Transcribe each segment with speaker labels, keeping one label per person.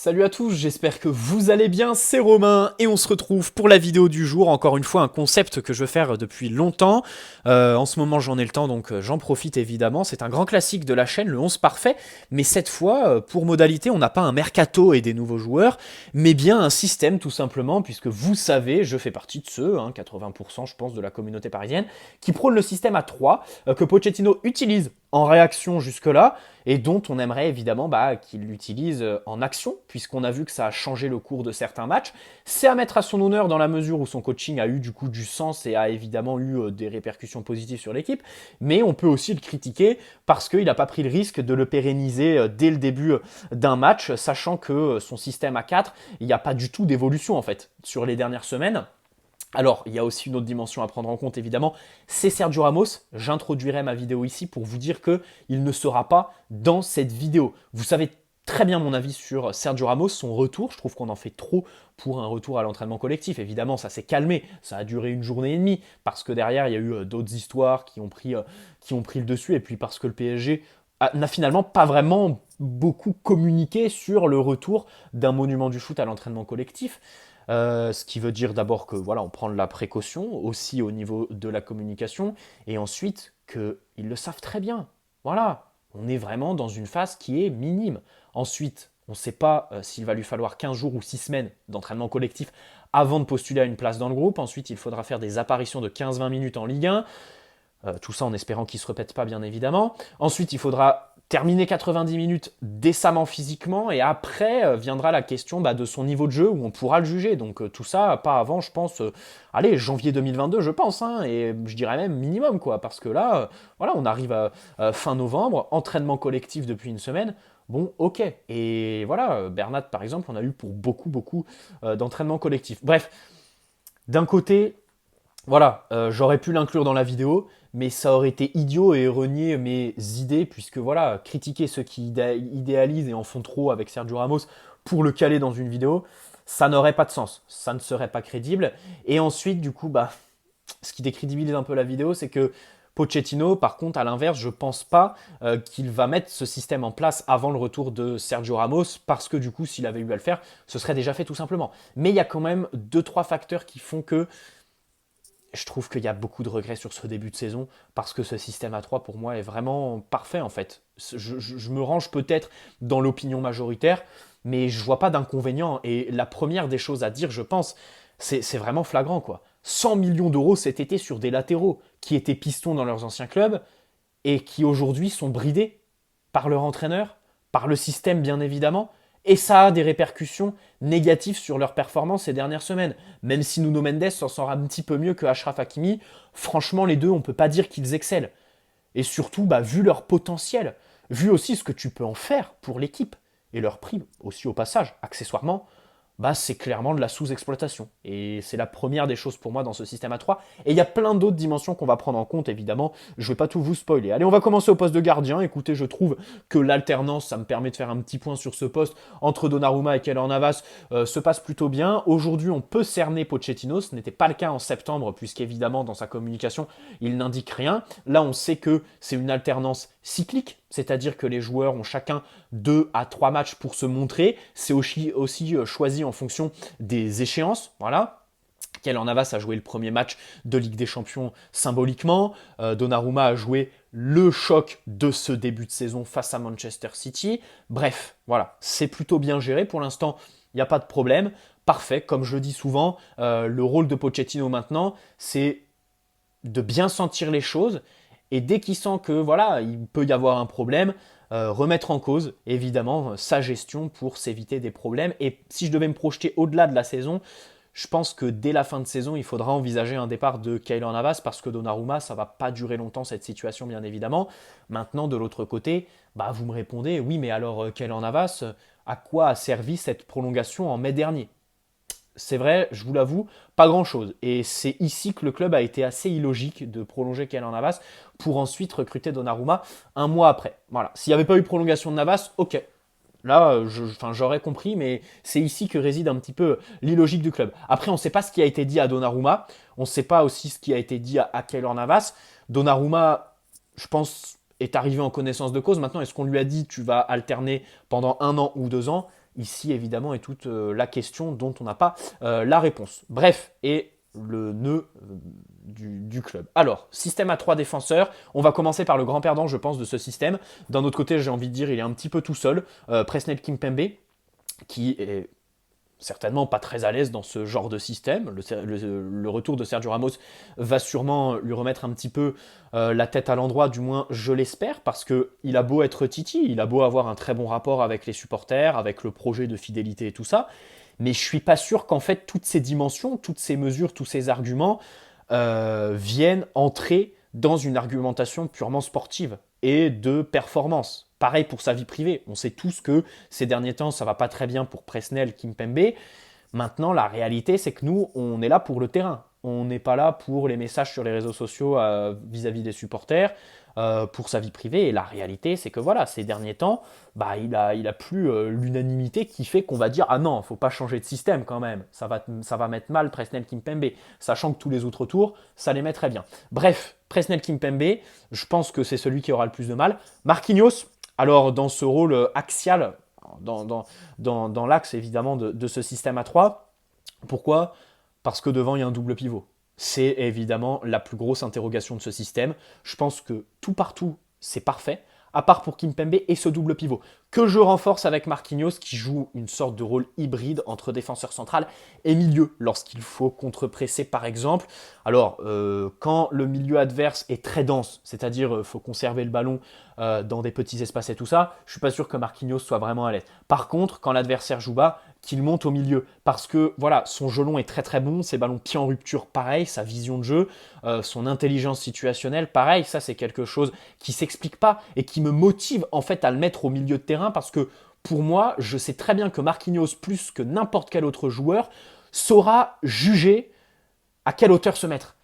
Speaker 1: Salut à tous, j'espère que vous allez bien, c'est Romain et on se retrouve pour la vidéo du jour. Encore une fois un concept que je veux faire depuis longtemps. En ce moment j'en ai le temps donc j'en profite évidemment. C'est un grand classique de la chaîne, le 11 parfait. Mais cette fois, pour modalité, on n'a pas un mercato et des nouveaux joueurs, mais bien un système tout simplement, puisque vous savez, je fais partie de ceux, 80% je pense de la communauté parisienne, qui prône le système à 3, que Pochettino utilise en réaction jusque-là, et dont on aimerait évidemment qu'il l'utilise en action, puisqu'on a vu que ça a changé le cours de certains matchs. C'est à mettre à son honneur dans la mesure où son coaching a eu du coup du sens et a évidemment eu des répercussions positives sur l'équipe, mais on peut aussi le critiquer parce qu'il n'a pas pris le risque de le pérenniser dès le début d'un match, sachant que son système à 4, il n'y a pas du tout d'évolution en fait sur les dernières semaines. Alors, il y a aussi une autre dimension à prendre en compte, évidemment, c'est Sergio Ramos. J'introduirai ma vidéo ici pour vous dire qu'il ne sera pas dans cette vidéo. Vous savez très bien mon avis sur Sergio Ramos, son retour. Je trouve qu'on en fait trop pour un retour à l'entraînement collectif. Évidemment, ça s'est calmé, ça a duré une journée et demie, parce que derrière, il y a eu d'autres histoires qui ont pris le dessus, et puis parce que le PSG n'a finalement pas vraiment beaucoup communiqué sur le retour d'un monument du foot à l'entraînement collectif. Ce qui veut dire d'abord que voilà, on prend de la précaution aussi au niveau de la communication, et ensuite qu'ils le savent très bien. Voilà, on est vraiment dans une phase qui est minime. Ensuite, on ne sait pas s'il va lui falloir 15 jours ou 6 semaines d'entraînement collectif avant de postuler à une place dans le groupe. Ensuite, il faudra faire des apparitions de 15-20 minutes en Ligue 1. Tout ça en espérant qu'il ne se répète pas, bien évidemment. Ensuite, il faudra terminer 90 minutes décemment physiquement, et après viendra la question de son niveau de jeu où on pourra le juger. Donc tout ça, pas avant, je pense, allez, janvier 2022, je pense, et je dirais même minimum, quoi, parce que là, voilà, on arrive à fin novembre, entraînement collectif depuis une semaine. Bon, ok. Et voilà, Bernat, par exemple, on a eu pour beaucoup d'entraînement collectif. Bref, d'un côté, voilà, j'aurais pu l'inclure dans la vidéo, mais ça aurait été idiot et renier mes idées, puisque voilà, critiquer ceux qui idéalisent et en font trop avec Sergio Ramos pour le caler dans une vidéo, ça n'aurait pas de sens, ça ne serait pas crédible. Et ensuite, du coup, ce qui décrédibilise un peu la vidéo, c'est que Pochettino, par contre, à l'inverse, je pense pas qu'il va mettre ce système en place avant le retour de Sergio Ramos, parce que du coup, s'il avait eu à le faire, ce serait déjà fait tout simplement. Mais il y a quand même deux, trois facteurs qui font que je trouve qu'il y a beaucoup de regrets sur ce début de saison, parce que ce système à 3 pour moi est vraiment parfait en fait. Je me range peut-être dans l'opinion majoritaire, mais je vois pas d'inconvénient. Et la première des choses à dire, je pense, c'est vraiment flagrant quoi. 100 millions d'euros cet été sur des latéraux qui étaient pistons dans leurs anciens clubs et qui aujourd'hui sont bridés par leur entraîneur, par le système bien évidemment, et ça a des répercussions négatives sur leur performance ces dernières semaines. Même si Nuno Mendes s'en sort un petit peu mieux que Achraf Hakimi, franchement les deux, on ne peut pas dire qu'ils excellent. Et surtout, vu leur potentiel, vu aussi ce que tu peux en faire pour l'équipe, et leur prix aussi au passage, accessoirement, c'est clairement de la sous-exploitation. Et c'est la première des choses pour moi dans ce système à 3. Et il y a plein d'autres dimensions qu'on va prendre en compte, évidemment. Je ne vais pas tout vous spoiler. Allez, on va commencer au poste de gardien. Écoutez, je trouve que l'alternance, ça me permet de faire un petit point sur ce poste entre Donnarumma et Keylor Navas, se passe plutôt bien. Aujourd'hui, on peut cerner Pochettino. Ce n'était pas le cas en septembre, puisqu'évidemment, dans sa communication, il n'indique rien. Là, on sait que c'est une alternance cyclique, c'est-à-dire que les joueurs ont chacun 2 à 3 matchs pour se montrer. C'est aussi choisi en fonction des échéances. Voilà. Keylor Navas a joué le premier match de Ligue des Champions symboliquement. Donnarumma a joué le choc de ce début de saison face à Manchester City. Bref, voilà, c'est plutôt bien géré. Pour l'instant, il n'y a pas de problème. Parfait, comme je le dis souvent, le rôle de Pochettino maintenant, c'est de bien sentir les choses, et dès qu'il sent que voilà, il peut y avoir un problème, remettre en cause évidemment sa gestion pour s'éviter des problèmes. Et si je devais me projeter au-delà de la saison, je pense que dès la fin de saison, il faudra envisager un départ de Keylor Navas, parce que Donnarumma, ça va pas durer longtemps cette situation, bien évidemment. Maintenant, de l'autre côté, vous me répondez, oui, mais alors Keylor Navas, à quoi a servi cette prolongation en mai dernier? C'est vrai, je vous l'avoue, pas grand-chose. Et c'est ici que le club a été assez illogique de prolonger Keylor Navas pour ensuite recruter Donnarumma un mois après. Voilà. S'il n'y avait pas eu prolongation de Navas, ok. Là, j'aurais compris, mais c'est ici que réside un petit peu l'illogique du club. Après, on ne sait pas ce qui a été dit à Donnarumma. On ne sait pas aussi ce qui a été dit à Keylor Navas. Donnarumma, je pense, est arrivé en connaissance de cause. Maintenant, est-ce qu'on lui a dit tu vas alterner pendant 1 an ou 2 ans? ici évidemment est toute la question dont on n'a pas la réponse. Bref, et le nœud du club. Alors, système à 3 défenseurs, on va commencer par le grand perdant, je pense, de ce système. D'un autre côté, j'ai envie de dire, il est un petit peu tout seul, Presnel Kimpembe, qui est certainement pas très à l'aise dans ce genre de système. Le retour de Sergio Ramos va sûrement lui remettre un petit peu la tête à l'endroit, du moins je l'espère, parce qu'il a beau être Titi, il a beau avoir un très bon rapport avec les supporters, avec le projet de fidélité et tout ça, mais je suis pas sûr qu'en fait toutes ces dimensions, toutes ces mesures, tous ces arguments viennent entrer dans une argumentation purement sportive et de performance. Pareil pour sa vie privée. On sait tous que ces derniers temps, ça va pas très bien pour Presnel Kimpembe. Maintenant, la réalité, c'est que nous, on est là pour le terrain. On n'est pas là pour les messages sur les réseaux sociaux vis-à-vis des supporters, pour sa vie privée. Et la réalité, c'est que voilà, ces derniers temps, bah, il a plus l'unanimité qui fait qu'on va dire ah non, faut pas changer de système quand même. Ça va mettre mal Presnel Kimpembe, sachant que tous les autres tours, ça les mettrait bien. Bref, Presnel Kimpembe, je pense que c'est celui qui aura le plus de mal. Marquinhos, alors dans ce rôle axial, dans l'axe évidemment de ce système à 3. Pourquoi? Parce que devant il y a un double pivot. C'est évidemment la plus grosse interrogation de ce système. Je pense que tout partout c'est parfait, à part pour Kimpembe et ce double pivot, que je renforce avec Marquinhos qui joue une sorte de rôle hybride entre défenseur central et milieu lorsqu'il faut contre-presser par exemple. Alors quand le milieu adverse est très dense, c'est-à-dire faut conserver le ballon dans des petits espaces et tout ça, je suis pas sûr que Marquinhos soit vraiment à l'aise. Par contre, quand l'adversaire joue bas, qu'il monte au milieu, parce que voilà, son jeu long est très très bon, ses ballons pieds en rupture, pareil, sa vision de jeu, son intelligence situationnelle, pareil, ça c'est quelque chose qui s'explique pas et qui me motive en fait à le mettre au milieu de terrain, parce que pour moi, je sais très bien que Marquinhos, plus que n'importe quel autre joueur, saura juger à quelle hauteur se mettre.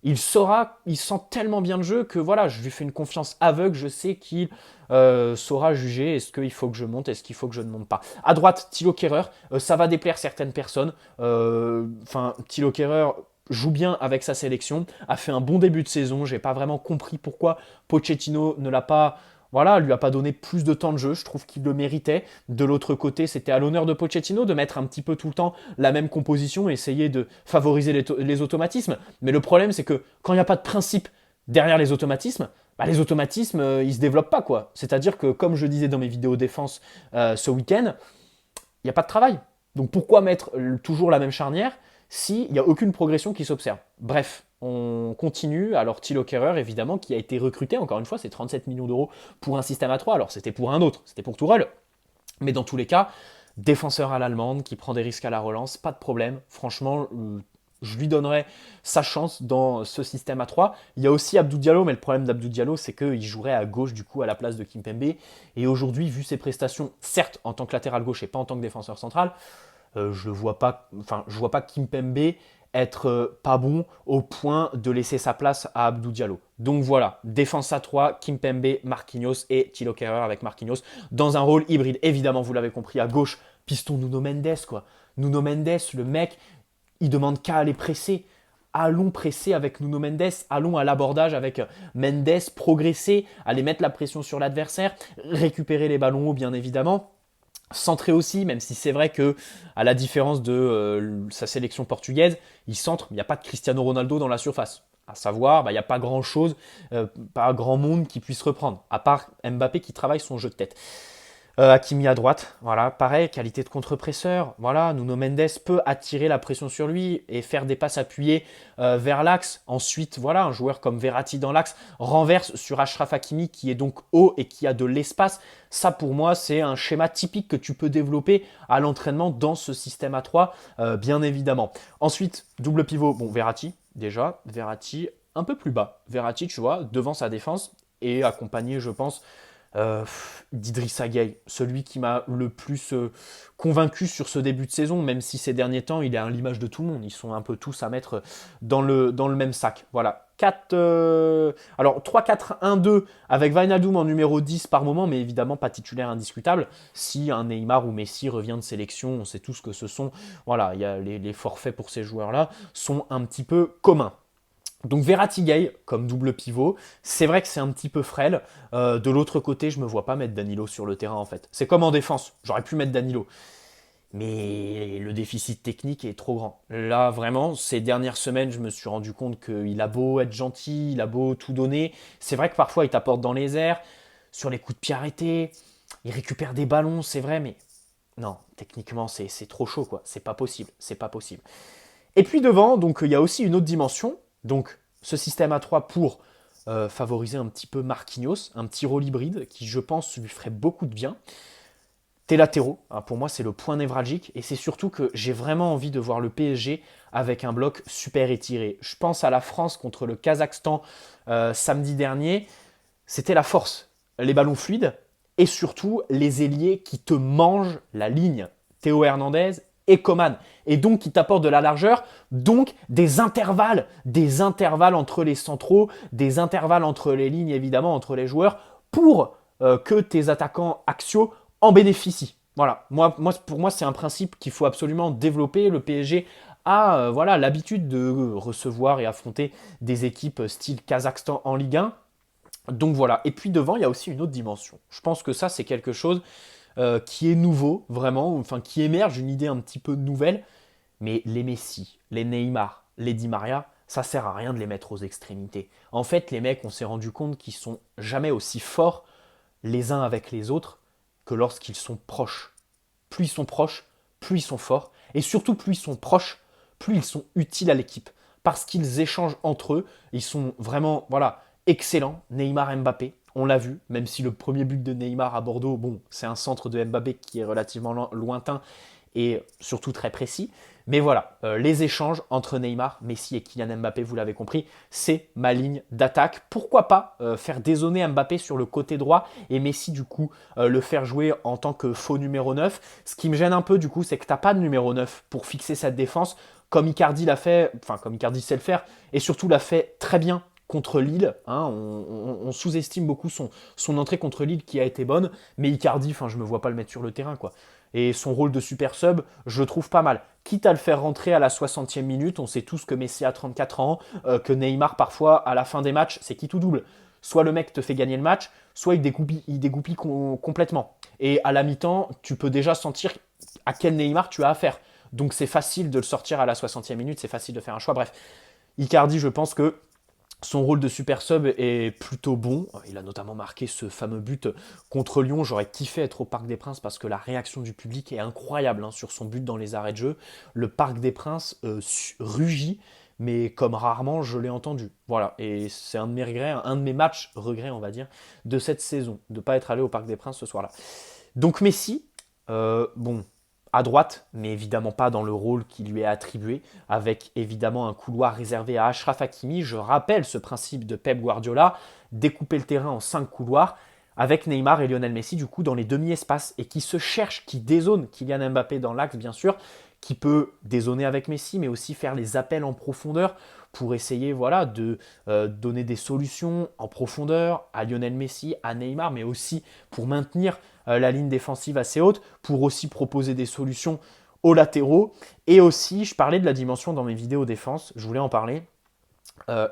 Speaker 1: Il sent tellement bien le jeu que voilà, je lui fais une confiance aveugle, je sais qu'il saura juger est-ce qu'il faut que je monte, est-ce qu'il faut que je ne monte pas. À droite, Thilo Kehrer, ça va déplaire certaines personnes. Thilo Kehrer joue bien avec sa sélection, a fait un bon début de saison, j'ai pas vraiment compris pourquoi Pochettino ne l'a pas... Voilà, lui a pas donné plus de temps de jeu, je trouve qu'il le méritait. De l'autre côté, c'était à l'honneur de Pochettino de mettre un petit peu tout le temps la même composition, essayer de favoriser les automatismes. Mais le problème, c'est que quand il n'y a pas de principe derrière les automatismes, bah, les automatismes, ils se développent pas, quoi. C'est-à-dire que, comme je disais dans mes vidéos défense ce week-end, il n'y a pas de travail. Donc pourquoi mettre toujours la même charnière s'il n'y a aucune progression qui s'observe? Bref, on continue. Alors Thilo Kehrer, évidemment, qui a été recruté, encore une fois, c'est 37 millions d'euros pour un système à 3. Alors c'était pour un autre, c'était pour Tourelle. Mais dans tous les cas, défenseur à l'allemande, qui prend des risques à la relance, pas de problème. Franchement, je lui donnerais sa chance dans ce système à 3. Il y a aussi Abdou Diallo, mais le problème d'Abdou Diallo, c'est qu'il jouerait à gauche du coup à la place de Kimpembe. Et aujourd'hui, vu ses prestations, certes en tant que latéral gauche et pas en tant que défenseur central, je vois pas Kimpembe être pas bon au point de laisser sa place à Abdou Diallo. Donc voilà, défense à 3, Kimpembe, Marquinhos et Thilo Kehrer avec Marquinhos dans un rôle hybride. Évidemment, vous l'avez compris, à gauche, piston Nuno Mendes, quoi. Nuno Mendes, le mec, il demande qu'à aller presser. Allons presser avec Nuno Mendes, allons à l'abordage avec Mendes, progresser, aller mettre la pression sur l'adversaire, récupérer les ballons hauts, bien évidemment. Centrer aussi, même si c'est vrai que, à la différence de sa sélection portugaise, il centre, il n'y a pas de Cristiano Ronaldo dans la surface. À savoir, il n'y a pas grand chose, pas grand monde qui puisse reprendre, à part Mbappé qui travaille son jeu de tête. Hakimi à droite, voilà, pareil, qualité de contre-presseur, voilà, Nuno Mendes peut attirer la pression sur lui et faire des passes appuyées vers l'axe. Ensuite, voilà, un joueur comme Verratti dans l'axe renverse sur Achraf Hakimi qui est donc haut et qui a de l'espace. Ça, pour moi, c'est un schéma typique que tu peux développer à l'entraînement dans ce système à 3, bien évidemment. Ensuite, double pivot, bon, Verratti, déjà, Verratti un peu plus bas. Verratti, tu vois, devant sa défense et accompagné, je pense, d'Idrissa Gueye, celui qui m'a le plus convaincu sur ce début de saison, même si ces derniers temps il est à l'image de tout le monde, ils sont un peu tous à mettre dans le même sac. Voilà, 3-4-1-2 avec Wijnaldum en numéro 10 par moment, mais évidemment pas titulaire indiscutable. Si un Neymar ou Messi revient de sélection, on sait tous que ce sont, voilà, il y a les forfaits pour ces joueurs-là sont un petit peu communs. Donc Verratti Gueye comme double pivot, c'est vrai que c'est un petit peu frêle. De l'autre côté, je me vois pas mettre Danilo sur le terrain en fait. C'est comme en défense, j'aurais pu mettre Danilo. mais le déficit technique est trop grand. Là, vraiment, ces dernières semaines, je me suis rendu compte qu'il a beau être gentil, il a beau tout donner. C'est vrai que parfois, il t'apporte dans les airs, sur les coups de pied arrêtés, il récupère des ballons, c'est vrai, mais non, techniquement, c'est trop chaud, quoi. C'est pas possible, c'est pas possible. Et puis devant, donc il y a aussi une autre dimension. Donc, ce système à 3 pour favoriser un petit peu Marquinhos, un petit rôle hybride qui, je pense, lui ferait beaucoup de bien. Tes latéraux, hein, pour moi, c'est le point névralgique. Et c'est surtout que j'ai vraiment envie de voir le PSG avec un bloc super étiré. Je pense à la France contre le Kazakhstan samedi dernier. C'était la force. Les ballons fluides et surtout les ailiers qui te mangent la ligne. Théo Hernandez et Coman. Et donc qui t'apportent de la largeur, donc des intervalles entre les centraux, des intervalles entre les lignes, évidemment, entre les joueurs, pour que tes attaquants axiaux en bénéficient. Voilà, pour moi, c'est un principe qu'il faut absolument développer. Le PSG a voilà, l'habitude de recevoir et affronter des équipes style Kazakhstan en Ligue 1. Donc voilà, et puis devant, il y a aussi une autre dimension. Je pense que ça, c'est quelque chose qui est nouveau, vraiment, enfin qui émerge, une idée un petit peu nouvelle. Mais les Messi, les Neymar, les Di Maria, ça sert à rien de les mettre aux extrémités. En fait, les mecs, on s'est rendu compte qu'ils sont jamais aussi forts les uns avec les autres que lorsqu'ils sont proches. Plus ils sont proches, plus ils sont forts. Et surtout, plus ils sont proches, plus ils sont utiles à l'équipe. Parce qu'ils échangent entre eux. Ils sont vraiment, voilà, excellents. Neymar, Mbappé, on l'a vu. Même si le premier but de Neymar à Bordeaux, bon, c'est un centre de Mbappé qui est relativement lointain et surtout très précis. Mais voilà, les échanges entre Neymar, Messi et Kylian Mbappé, vous l'avez compris, c'est ma ligne d'attaque. Pourquoi pas faire dézonner Mbappé sur le côté droit et Messi du coup le faire jouer en tant que faux numéro 9. Ce qui me gêne un peu du coup, c'est que tu n'as pas de numéro 9 pour fixer cette défense, comme Icardi l'a fait, enfin comme Icardi sait le faire, et surtout l'a fait très bien contre Lille. Hein, on sous-estime beaucoup son entrée contre Lille qui a été bonne, mais Icardi, je ne me vois pas le mettre sur le terrain, quoi. Et son rôle de super sub, je le trouve pas mal. Quitte à le faire rentrer à la 60e minute, on sait tous que Messi a 34 ans, que Neymar parfois à la fin des matchs, c'est qui tout double. Soit le mec te fait gagner le match, soit il dégoupille complètement. Et à la mi-temps, tu peux déjà sentir à quel Neymar tu as affaire. Donc c'est facile de le sortir à la 60e minute, c'est facile de faire un choix. Bref, Icardi, je pense que son rôle de super sub est plutôt bon. Il a notamment marqué ce fameux but contre Lyon. J'aurais kiffé être au Parc des Princes parce que la réaction du public est incroyable hein, sur son but dans les arrêts de jeu. Le Parc des Princes rugit, mais comme rarement je l'ai entendu. Voilà, et c'est un de mes regrets, un de mes matchs regrets, on va dire, de cette saison, de ne pas être allé au Parc des Princes ce soir-là. Donc Messi, bon, à droite, mais évidemment pas dans le rôle qui lui est attribué, avec évidemment un couloir réservé à Achraf Hakimi. Je rappelle ce principe de Pep Guardiola, découper le terrain en 5 couloirs, avec Neymar et Lionel Messi du coup dans les demi-espaces, et qui se cherche, qui dézone Kylian Mbappé dans l'axe bien sûr, qui peut dézoner avec Messi, mais aussi faire les appels en profondeur pour essayer voilà, de donner des solutions en profondeur à Lionel Messi, à Neymar, mais aussi pour maintenir la ligne défensive assez haute, pour aussi proposer des solutions aux latéraux. Et aussi, je parlais de la dimension dans mes vidéos défense, je voulais en parler,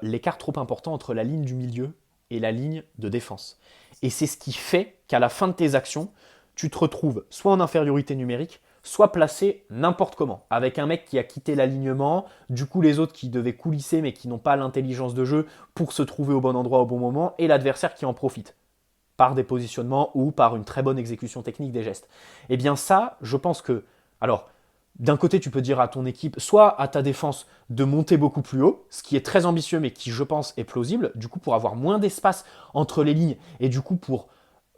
Speaker 1: l'écart trop important entre la ligne du milieu et la ligne de défense. Et c'est ce qui fait qu'à la fin de tes actions, tu te retrouves soit en infériorité numérique, soit placé n'importe comment, avec un mec qui a quitté l'alignement, du coup les autres qui devaient coulisser mais qui n'ont pas l'intelligence de jeu pour se trouver au bon endroit au bon moment, et l'adversaire qui en profite par des positionnements ou par une très bonne exécution technique des gestes. Et bien ça, je pense que, alors, d'un côté, tu peux dire à ton équipe, soit à ta défense, de monter beaucoup plus haut, ce qui est très ambitieux, mais qui, je pense, est plausible, du coup, pour avoir moins d'espace entre les lignes, et du coup, pour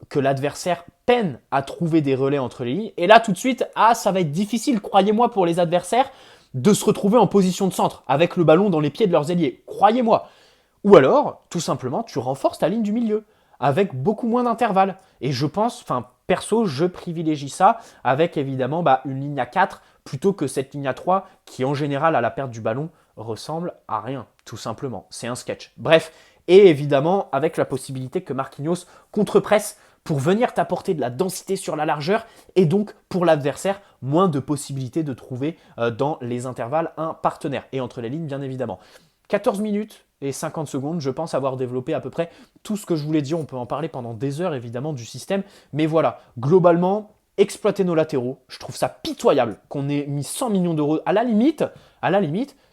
Speaker 1: que l'adversaire peine à trouver des relais entre les lignes. Et là, tout de suite, ça va être difficile, croyez-moi, pour les adversaires, de se retrouver en position de centre, avec le ballon dans les pieds de leurs ailiers. Croyez-moi. Ou alors, tout simplement, tu renforces ta ligne du milieu avec beaucoup moins d'intervalles. Et je pense, perso, je privilégie ça avec évidemment une ligne à 4 plutôt que cette ligne à 3 qui, en général, à la perte du ballon, ressemble à rien, tout simplement. C'est un sketch. Bref, et évidemment, avec la possibilité que Marquinhos contre-presse pour venir t'apporter de la densité sur la largeur et donc pour l'adversaire, moins de possibilités de trouver dans les intervalles un partenaire. Et entre les lignes, bien évidemment. 14 minutes et 50 secondes, je pense avoir développé à peu près tout ce que je voulais dire. On peut en parler pendant des heures évidemment du système, mais voilà, globalement, exploiter nos latéraux. Je trouve ça pitoyable qu'on ait mis 100 millions d'euros. À la limite,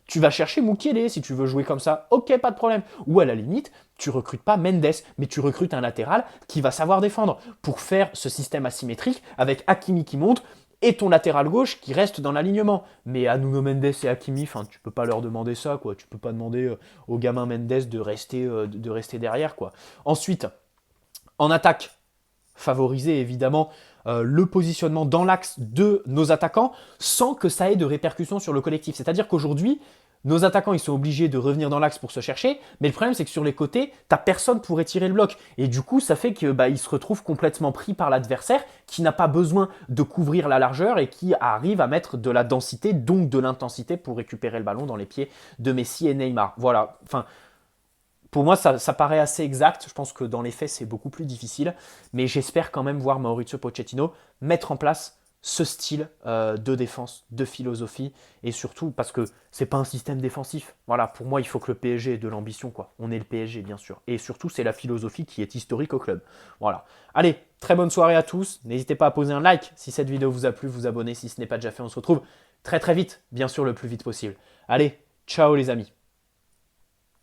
Speaker 1: tu vas chercher Mukiele si tu veux jouer comme ça. Ok, pas de problème. Ou à la limite, tu recrutes pas Mendes, mais tu recrutes un latéral qui va savoir défendre pour faire ce système asymétrique avec Hakimi qui monte et ton latéral gauche qui reste dans l'alignement. Mais à Nuno Mendes et Hakimi, tu peux pas leur demander ça, quoi. Tu peux pas demander au gamin Mendes de rester derrière, quoi. Ensuite, en attaque, favoriser évidemment le positionnement dans l'axe de nos attaquants sans que ça ait de répercussions sur le collectif. C'est-à-dire qu'aujourd'hui, nos attaquants, ils sont obligés de revenir dans l'axe pour se chercher, mais le problème, c'est que sur les côtés, t'as personne pour étirer le bloc. Et du coup, ça fait qu'ils se retrouvent complètement pris par l'adversaire qui n'a pas besoin de couvrir la largeur et qui arrive à mettre de la densité, donc de l'intensité pour récupérer le ballon dans les pieds de Messi et Neymar. Voilà, enfin, pour moi, ça paraît assez exact. Je pense que dans les faits, c'est beaucoup plus difficile. Mais j'espère quand même voir Mauricio Pochettino mettre en place ce style de défense, de philosophie. Et surtout, parce que c'est pas un système défensif. Voilà, pour moi, il faut que le PSG ait de l'ambition, quoi. On est le PSG, bien sûr. Et surtout, c'est la philosophie qui est historique au club. Voilà. Allez, très bonne soirée à tous. N'hésitez pas à poser un like si cette vidéo vous a plu, vous abonner si ce n'est pas déjà fait. On se retrouve très très vite, bien sûr, le plus vite possible. Allez, ciao les amis.